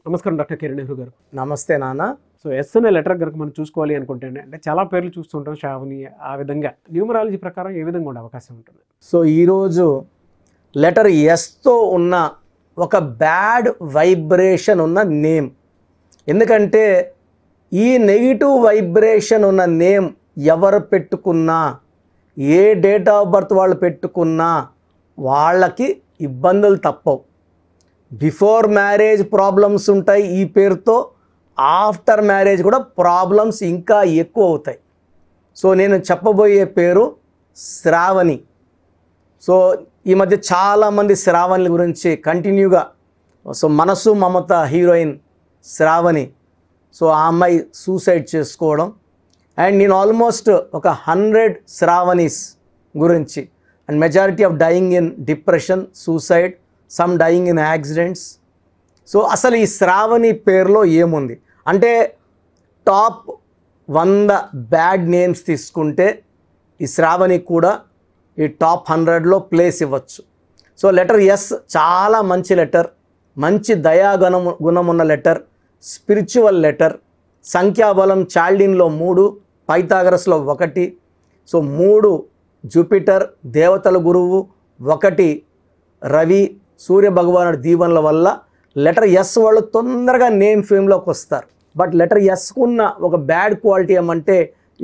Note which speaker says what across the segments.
Speaker 1: నమస్కారం డాక్టర్ కిరణ్ నెహ్రూ గారు.
Speaker 2: నమస్తే నాన్న.
Speaker 1: సో ఎస్ అనే లెటర్ కనుక మనం చూసుకోవాలి అనుకుంటే అంటే చాలా పేర్లు చూస్తుంటాం, శ్రావణి, ఆ విధంగా న్యూమరాలజీ ప్రకారం ఏ విధంగా ఉండే అవకాశం ఉంటుంది?
Speaker 2: సో ఈరోజు లెటర్ ఎస్తో ఉన్న ఒక బ్యాడ్ వైబ్రేషన్ ఉన్న నేమ్. ఎందుకంటే ఈ నెగిటివ్ వైబ్రేషన్ ఉన్న నేమ్ ఎవరు పెట్టుకున్నా, ఏ డేట్ ఆఫ్ బర్త్ వాళ్ళు పెట్టుకున్నా వాళ్ళకి ఇబ్బందులు తప్పవు. బిఫోర్ మ్యారేజ్ ప్రాబ్లమ్స్ ఉంటాయి ఈ పేరుతో, ఆఫ్టర్ మ్యారేజ్ కూడా ప్రాబ్లమ్స్ ఇంకా ఎక్కువ అవుతాయి. సో నేను చెప్పబోయే పేరు శ్రావణి. సో ఈ మధ్య చాలామంది శ్రావణి గురించి కంటిన్యూగా, సో మనసు మమత హీరోయిన్ శ్రావణి, సో ఆ అమ్మాయి సూసైడ్ చేసుకోవడం, అండ్ నేను ఆల్మోస్ట్ ఒక 100 శ్రావణీస్ గురించి, and majority of dying in depression, suicide, some dying in accidents. So అసలు ఈ శ్రావణి పేరులో ఏముంది అంటే, టాప్ 100 బ్యాడ్ నేమ్స్ తీసుకుంటే ఈ శ్రావణి కూడా ఈ టాప్ 100లో ప్లేస్ ఇవ్వచ్చు. సో లెటర్ ఎస్ చాలా మంచి లెటర్, మంచి గుణం ఉన్న లెటర్, స్పిరిచువల్ లెటర్. సంఖ్యాబలం చాల్డిన్లో 3, పైథాగరస్లో 1. సో 3 జూపిటర్ దేవతల గురువు, 1 రవి సూర్య భగవానుడి దీవెనల వల్ల లెటర్ ఎస్ వాళ్ళు తొందరగా నేమ్ ఫేమ్లోకి వస్తారు. బట్ లెటర్ ఎస్కున్న ఒక బ్యాడ్ క్వాలిటీ ఏమంటే,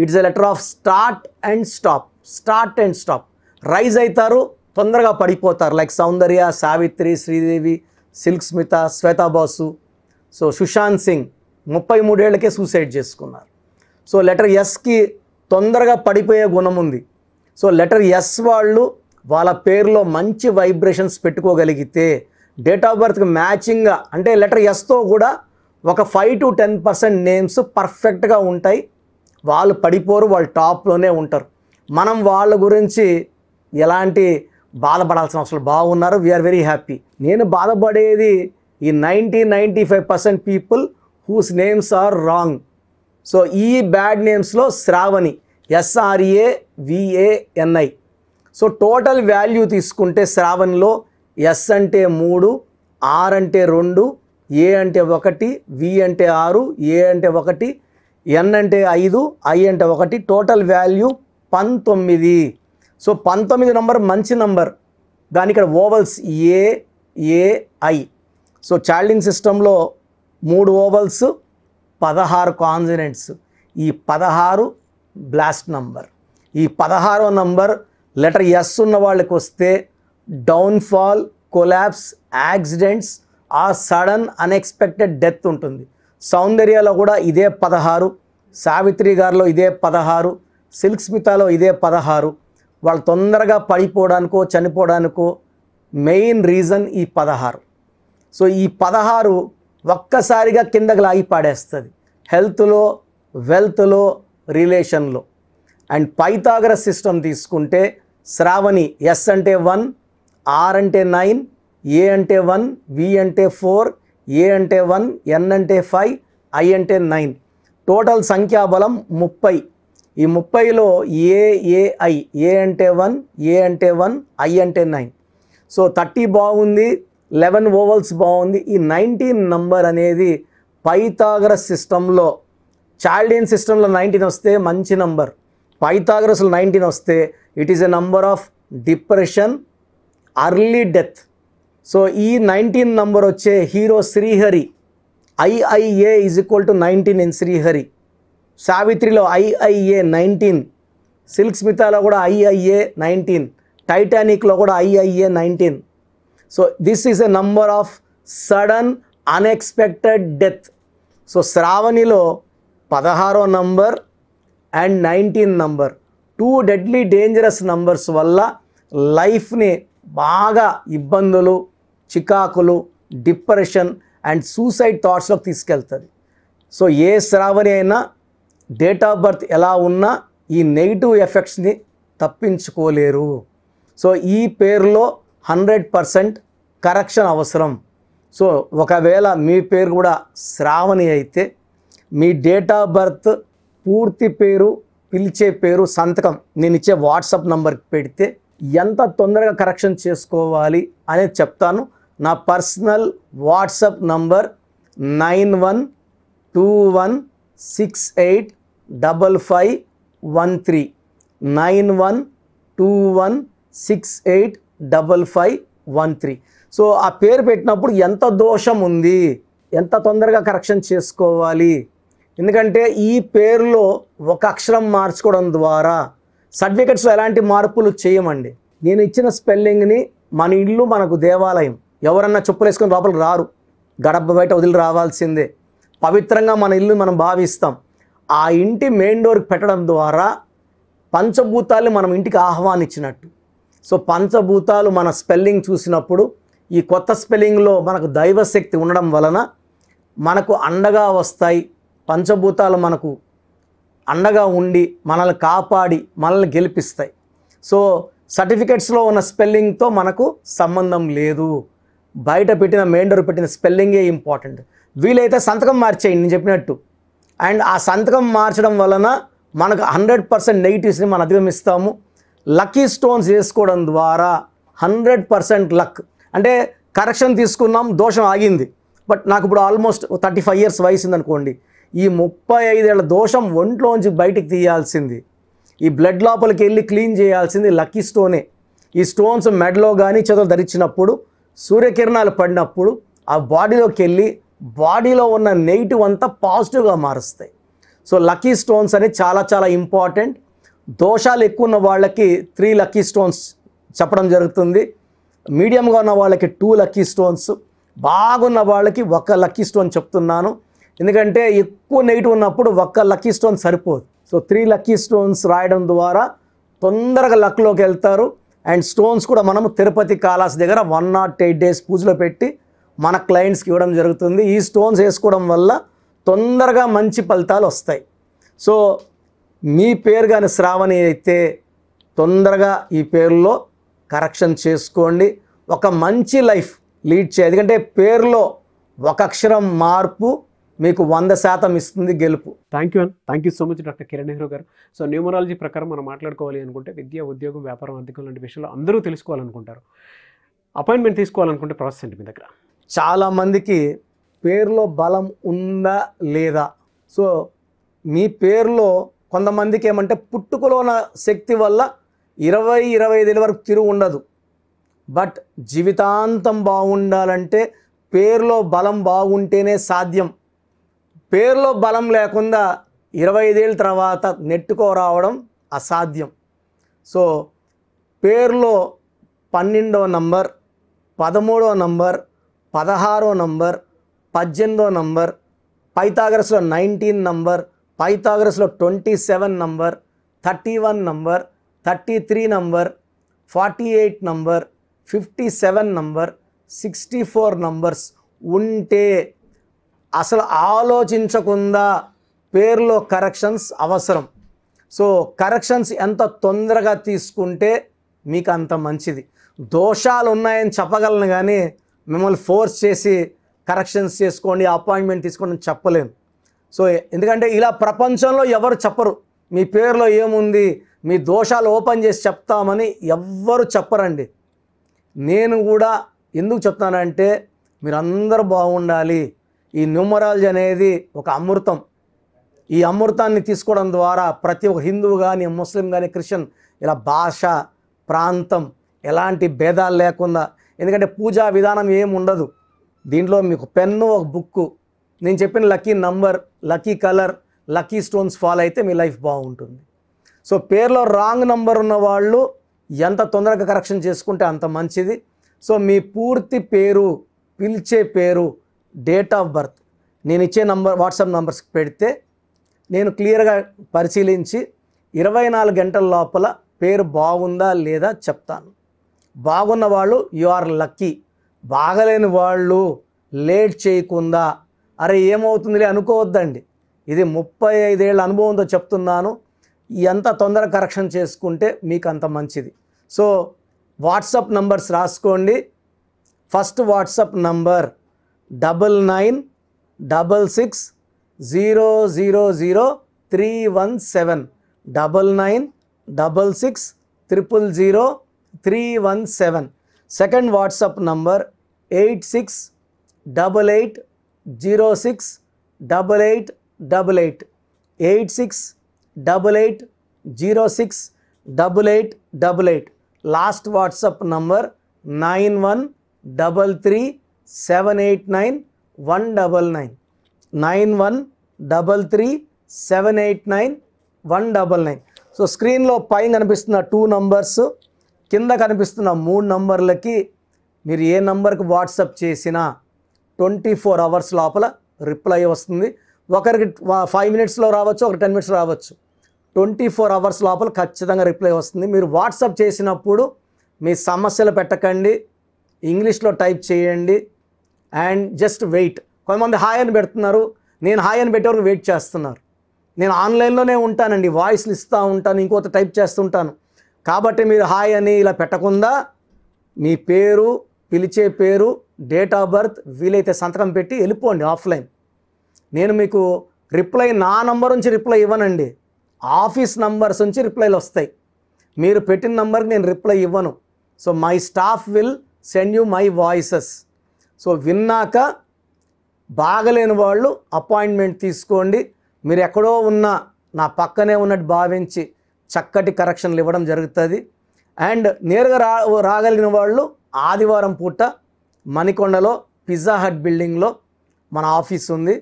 Speaker 2: it's a letter of start and stop. Start and stop, rise అవుతారు, తొందరగా పడిపోతారు. లైక్ సౌందర్య, సావిత్రి, శ్రీదేవి, సిల్క్ స్మిత, శ్వేతా బాసు, సో సుశాంత్ సింగ్ 33 ఏళ్ళకే సూసైడ్ చేసుకున్నారు. సో లెటర్ ఎస్కి తొందరగా పడిపోయే గుణం ఉంది. సో లెటర్ ఎస్ వాళ్ళు వాళ్ళ పేరులో మంచి వైబ్రేషన్స్ పెట్టుకోగలిగితే, డేట్ ఆఫ్ బర్త్కి మ్యాచింగ్గా, అంటే లెటర్ ఎస్తో కూడా ఒక 5 to 10% నేమ్స్ పర్ఫెక్ట్గా ఉంటాయి. వాళ్ళు పడిపోరు, వాళ్ళు టాప్లోనే ఉంటారు. మనం వాళ్ళ గురించి ఎలాంటి బాధపడాల్సిన అవసరం, బాగున్నారు, వీఆర్ వెరీ హ్యాపీ. నేను బాధపడేది ఈ 90-95% people whose names are wrong. So ఈ బ్యాడ్ నేమ్స్లో Sravani, SRAVANI. So total value తీసుకుంటే శ్రావణిలో ఎస్ అంటే 3, ఆర్ అంటే 2, ఏ అంటే 1, వి అంటే 6, ఏ అంటే 1, ఎన్ అంటే 5, ఐ అంటే 1, టోటల్ వాల్యూ 19. సో 19 నంబర్ మంచి నంబర్. దాని ఇక్కడ ఓవల్స్ ఏఐ. సో చాల్డిన్ సిస్టంలో 3 ఓవల్స్, 16 కాన్సనెంట్స్. ఈ 16 బ్లాస్ట్ నంబర్. ఈ 16వ నంబర్ లెటర్ ఎస్ ఉన్న వాళ్ళకి వస్తే డౌన్ఫాల్, కొలాప్స్, యాక్సిడెంట్స్, ఆ సడన్ అన్ఎక్స్పెక్టెడ్ డెత్ ఉంటుంది. సౌందర్యలో కూడా ఇదే 16, సావిత్రి గారిలో ఇదే 16, సిల్క్ స్మితాలో ఇదే 16. వాళ్ళు తొందరగా పడిపోవడానికో చనిపోవడానికో మెయిన్ రీజన్ ఈ 16. సో ఈ 16 ఒక్కసారిగా కిందకి లాగి పాడేస్తుంది, హెల్త్లో, వెల్త్లో, రిలేషన్లో. అండ్ పైథాగరస్ సిస్టమ్ తీసుకుంటే శ్రావణి ఎస్ అంటే 1, ఆర్ అంటే 9, ఏ అంటే 1, వి అంటే 4, ఏ అంటే 1, ఎన్ అంటే 5, ఐ అంటే 9. టోటల్ సంఖ్యాబలం 30. ఈ 30లో ఏఐ, ఏ అంటే 1, ఏ అంటే 1, ఐ అంటే 9. సో 30 బాగుంది, 11 ఓవల్స్ బాగుంది. ఈ 19 నంబర్ అనేది పైథాగరస్ సిస్టంలో, చాల్డియన్ సిస్టంలో 19 వస్తే మంచి నంబర్, పైథాగరస్లో 19 వస్తే it is a number of depression, early death. So ఈ 19 నంబర్ వచ్చే hero Srihari, IIA is equal to 19 in Srihari. సావిత్రిలో IIA 19, సిల్క్ స్మితాలో కూడా IIA 19, టైటానిక్లో కూడా IIA 19. So this is a number of sudden unexpected death. So శ్రావణిలో 16వ number and 19 number, 2 deadly dangerous numbers వల్ల లైఫ్ని బాగా ఇబ్బందులు, చికాకులు, డిప్రెషన్ అండ్ సూసైడ్ థాట్స్లోకి తీసుకెళ్తుంది. సో ఏ శ్రావణి అయినా డేట్ ఆఫ్ బర్త్ ఎలా ఉన్నా ఈ నెగిటివ్ ఎఫెక్ట్స్ని తప్పించుకోలేరు. సో ఈ పేరులో 100% కరెక్షన్ అవసరం. సో ఒకవేళ మీ పేరు కూడా శ్రావణి అయితే మీ డేట్ ఆఫ్ బర్త్, పూర్తి పేరు, పిలిచే పేరు, సంతకం నేను ఇచ్చే వాట్సాప్ నంబర్కి పెడితే ఎంత తొందరగా కరెక్షన్ చేసుకోవాలి అనేది చెప్తాను. నా పర్సనల్ వాట్సాప్ నంబర్ 9121685513 9121685513. సో ఆ పేరు పెట్టినప్పుడు ఎంత దోషం ఉంది, ఎంత తొందరగా కరెక్షన్ చేసుకోవాలి. ఎందుకంటే ఈ పేరులో ఒక అక్షరం మార్చుకోవడం ద్వారా సర్టిఫికెట్స్లో ఎలాంటి మార్పులు చేయమండి. నేను ఇచ్చిన స్పెల్లింగ్ని మన ఇల్లు మనకు దేవాలయం, ఎవరన్నా చెప్పులు వేసుకొని లోపలికి రారు, గడప బయట వదిలి రావాల్సిందే. పవిత్రంగా మన ఇల్లు మనం భావిస్తాం. ఆ ఇంటి మెయిన్ డోర్కి పెట్టడం ద్వారా పంచభూతాలు మనం ఇంటికి ఆహ్వానించినట్టు. సో పంచభూతాలు మన స్పెల్లింగ్ చూసినప్పుడు ఈ కొత్త స్పెల్లింగ్లో మనకు దైవశక్తి ఉండడం వలన మనకు అండగా వస్తాయి. పంచభూతాలు మనకు అండగా ఉండి మనల్ని కాపాడి మనల్ని గెలిపిస్తాయి. సో సర్టిఫికెట్స్లో ఉన్న స్పెల్లింగ్తో మనకు సంబంధం లేదు, బయట పెట్టిన మెయిన్ డోర్ పెట్టిన స్పెల్లింగే ఇంపార్టెంట్. వీలైతే సంతకం మార్చేయండి నేను చెప్పినట్టు. అండ్ ఆ సంతకం మార్చడం వలన మనకు 100% నెగిటివ్స్ని మనం అధిగమిస్తాము. లక్కీ స్టోన్స్ వేసుకోవడం ద్వారా 100% లక్. అంటే కరెక్షన్ తీసుకున్నాం, దోషం ఆగింది, బట్ నాకు ఇప్పుడు ఆల్మోస్ట్ 35 ఇయర్స్ వయసు ఉందనుకోండి. ఈ 35 ఏళ్ల దోషం ఒంట్లోంచి బయటికి తీయాల్సింది, ఈ బ్లడ్ లోపలికి వెళ్ళి క్లీన్ చేయాల్సింది లక్కీ స్టోనే. ఈ స్టోన్స్ మెడలో కానీ చేతులు ధరించినప్పుడు సూర్యకిరణాలు పడినప్పుడు ఆ బాడీలోకి వెళ్ళి బాడీలో ఉన్న నెగిటివ్ అంతా పాజిటివ్గా మారుస్తాయి. సో లక్కీ స్టోన్స్ అనేది చాలా చాలా ఇంపార్టెంట్. దోషాలు ఎక్కువ ఉన్న వాళ్ళకి 3 లక్కీ స్టోన్స్ చెప్పడం జరుగుతుంది. మీడియంగా ఉన్న వాళ్ళకి 2 లక్కీ స్టోన్స్, బాగున్న వాళ్ళకి 1 లక్కీ స్టోన్ చెప్తున్నాను. ఎందుకంటే ఎక్కువ నెగిటివ్ ఉన్నప్పుడు 1 లక్కీ స్టోన్ సరిపోదు. సో 3 లక్కీ స్టోన్స్ రాయడం ద్వారా తొందరగా లక్లోకి వెళ్తారు. అండ్ స్టోన్స్ కూడా మనము తిరుపతి కాళాస్ దగ్గర 108 డేస్ పూజలో పెట్టి మన క్లయింట్స్కి ఇవ్వడం జరుగుతుంది. ఈ స్టోన్స్ వేసుకోవడం వల్ల తొందరగా మంచి ఫలితాలు వస్తాయి. సో మీ పేరు కానీ శ్రావణి అయితే తొందరగా ఈ పేరులో కరెక్షన్ చేసుకోండి, ఒక మంచి లైఫ్ లీడ్ చేయాలి. ఎందుకంటే పేరులో ఒక అక్షరం మార్పు మీకు 100% ఇస్తుంది గెలుపు.
Speaker 1: Thank you so much doctor Kiran Nehru గారు. సో న్యూమరాలజీ ప్రకారం మనం మాట్లాడుకోవాలి అనుకుంటే విద్య, ఉద్యోగం, వ్యాపారం, ఆర్థికం లాంటి విషయాలు అందరూ తెలుసుకోవాలనుకుంటారు. అపాయింట్మెంట్ తీసుకోవాలనుకుంటే ప్రాసెస్ ఏంటి మీ దగ్గర?
Speaker 2: చాలామందికి పేరులో బలం ఉందా లేదా. సో మీ పేరులో కొంతమందికి ఏమంటే పుట్టుకలో ఉన్న శక్తి వల్ల 20-25 ఏళ్ళ వరకు తిరుగు ఉండదు. బట్ జీవితాంతం బాగుండాలంటే పేరులో బలం బాగుంటేనే సాధ్యం. పేరులో బలం లేకుండా 25 ఏళ్ళ తర్వాత నెట్టుకోరావడం అసాధ్యం. సో పేరులో 12వ నంబర్, 13వ నంబర్, 16వ నంబర్, 18వ నంబర్, పైథాగరస్లో 19 నంబర్, పైథాగరస్లో 27 number, 31 number, 33 number, 48 number, 57 number, 64 numbers ఉంటే అసలు ఆలోచించకుండా పేరులో కరెక్షన్స్ అవసరం. సో కరెక్షన్స్ ఎంత తొందరగా తీసుకుంటే మీకు అంత మంచిది. దోషాలు ఉన్నాయని చెప్పగలను కానీ మిమ్మల్ని ఫోర్స్ చేసి కరెక్షన్స్ చేసుకోండి, అపాయింట్మెంట్ తీసుకోండి అని చెప్పలేను. సో ఎందుకంటే ఇలా ప్రపంచంలో ఎవరు చెప్పరు. మీ పేరులో ఏముంది, మీ దోషాలు ఓపెన్ చేసి చెప్తామని ఎవ్వరు చెప్పరండి. నేను కూడా ఎందుకు చెప్తానంటే మీరందరూ బాగుండాలి. ఈ న్యూమరాలజీ అనేది ఒక అమృతం. ఈ అమృతాన్ని తీసుకోవడం ద్వారా ప్రతి ఒక్క హిందువు కానీ, ముస్లిం కానీ, క్రిస్టియన్ ఇలా భాష, ప్రాంతం ఎలాంటి భేదాలు లేకుండా, ఎందుకంటే పూజా విధానం ఏమి ఉండదు దీంట్లో. మీకు పెన్ను, ఒక బుక్కు, నేను చెప్పిన lucky number, lucky colour, lucky stones follow అయితే మీ లైఫ్ బాగుంటుంది. సో పేరులో రాంగ్ నంబర్ ఉన్న వాళ్ళు ఎంత తొందరగా కరెక్షన్ చేసుకుంటే అంత మంచిది. సో మీ పూర్తి పేరు, పిలిచే పేరు, డేట్ ఆఫ్ బర్త్ నేను ఇచ్చే నంబర్ వాట్సాప్ నంబర్స్కి పెడితే నేను క్లియర్గా పరిశీలించి 24 గంటల లోపల పేరు బాగుందా లేదా చెప్తాను. బాగున్న వాళ్ళు యు ఆర్ లక్కీ, బాగలేని వాళ్ళు లేట్ చేయకుండా అరే ఏమవుతుందిలే అనుకోవద్దండి. ఇది 35 ఏళ్ళ అనుభవంతో చెప్తున్నాను. ఎంత తొందరగా కరెక్షన్ చేసుకుంటే మీకు అంత మంచిది. సో వాట్సాప్ నంబర్స్ రాసుకోండి. First WhatsApp number 9966000317 9966000317. Second WhatsApp number 8688 868888 8688068888 last WhatsApp number 9133789199 9133789199. So స్క్రీన్లో పైన కనిపిస్తున్న 2 నంబర్స్, కింద కనిపిస్తున్న 3 నంబర్లకి మీరు ఏ నంబర్కి వాట్సాప్ చేసినా 24 అవర్స్ లోపల రిప్లై వస్తుంది. ఒకరికి 5 మినిట్స్లో రావచ్చు, ఒక 10 మినిట్స్ రావచ్చు. 24 అవర్స్ లోపల ఖచ్చితంగా రిప్లై వస్తుంది. మీరు వాట్సాప్ చేసినప్పుడు మీ సమస్యలు పెట్టకండి, ఇంగ్లీష్లో టైప్ చేయండి అండ్ జస్ట్ వెయిట్. కొంతమంది హాయ్ అని పెడుతున్నారు, నేను హాయ్ అని పెట్టే వరకు వెయిట్ చేస్తున్నారు. నేను ఆన్లైన్లోనే ఉంటానండి, వాయిస్లు ఇస్తూ ఉంటాను, ఇంకొక టైప్ చేస్తుంటాను. కాబట్టి మీరు హాయ్ అని ఇలా పెట్టకుండా మీ పేరు, పిలిచే పేరు, డేట్ ఆఫ్ బర్త్, వీలైతే సంతకం పెట్టి వెళ్ళిపోండి ఆఫ్లైన్. నేను మీకు రిప్లై నా నంబర్ నుంచి రిప్లై ఇవ్వనండి, ఆఫీస్ నంబర్స్ నుంచి రిప్లైలు వస్తాయి. మీరు పెట్టిన నంబర్కి నేను రిప్లై ఇవ్వను. So my staff will send you my voices. So విన్నాక బాగలేని వాళ్ళు అపాయింట్మెంట్ తీసుకోండి. మీరు ఎక్కడో ఉన్నా నా పక్కనే ఉన్నట్టు భావించి చక్కటి కరెక్షన్లు ఇవ్వడం జరుగుతుంది. అండ్ నేరుగా రాగలిగిన వాళ్ళు ఆదివారం పూట మణికొండలో పిజ్జా హట్ బిల్డింగ్లో మన ఆఫీస్ ఉంది.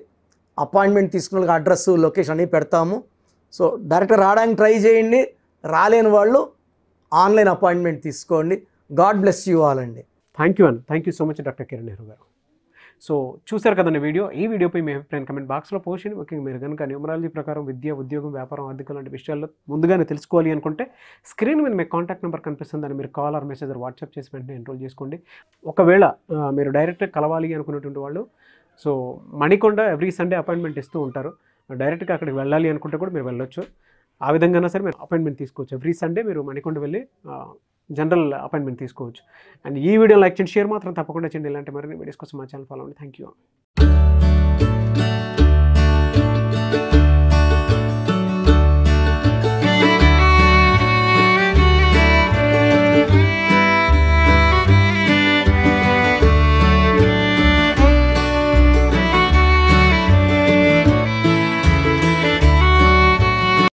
Speaker 2: అపాయింట్మెంట్ తీసుకున్న వాళ్ళకి అడ్రస్, లొకేషన్ అన్నీ పెడతాము. సో డైరెక్ట్గా రావడానికి ట్రై చేయండి, రాలేని వాళ్ళు ఆన్లైన్ అపాయింట్మెంట్ తీసుకోండి. గాడ్ బ్లెస్ యూ ఆల్ అండి.
Speaker 1: Thank you so much doctor Kiran Nehru గారు. సో చూశారు కదండి వీడియో. ఈ వీడియోపై మీ అభిప్రాయం కమెంట్ బాక్స్లో పోస్ట్ చేయండి. ముఖ్యంగా మీరు కనుక న్యూమరాలజీ ప్రకారం విద్య, ఉద్యోగం, వ్యాపారం, ఆర్థిక లాంటి విషయాల్లో ముందుగానే తెలుసుకోవాలి అనుకుంటే స్క్రీన్ మీద మీకు కాంటాక్ట్ నెంబర్ కనిపిస్తుంది, దాన్ని మీరు కాల్ ఆర్ మెసేజ్ వాట్సాప్ చేసి వెంటనే ఎన్రోల్ చేసుకోండి. ఒకవేళ మీరు డైరెక్ట్గా కలవాలి అనుకున్నటువంటి వాళ్ళు so Manikonda every Sunday appointment ఇస్తూ ఉంటారు. డైరెక్ట్గా అక్కడికి వెళ్ళాలి అనుకుంటే కూడా మీరు వెళ్ళొచ్చు. ఆ విధంగా సరే మీరు అపాయింట్మెంట్ తీసుకోవచ్చు. ఎవ్రీ సండే మీరు మణికొండ వెళ్ళి జనరల్ అపాయింట్మెంట్ తీసుకోవచ్చు. అండ్ ఈ వీడియో లైక్ చేయండి, షేర్ మాత్రం తప్పకుండా చేయండి. ఇలాంటి మరిన్ని వీడియోస్ కోసం మా ఛానల్ ఫాలో అవ్వండి. Thank you.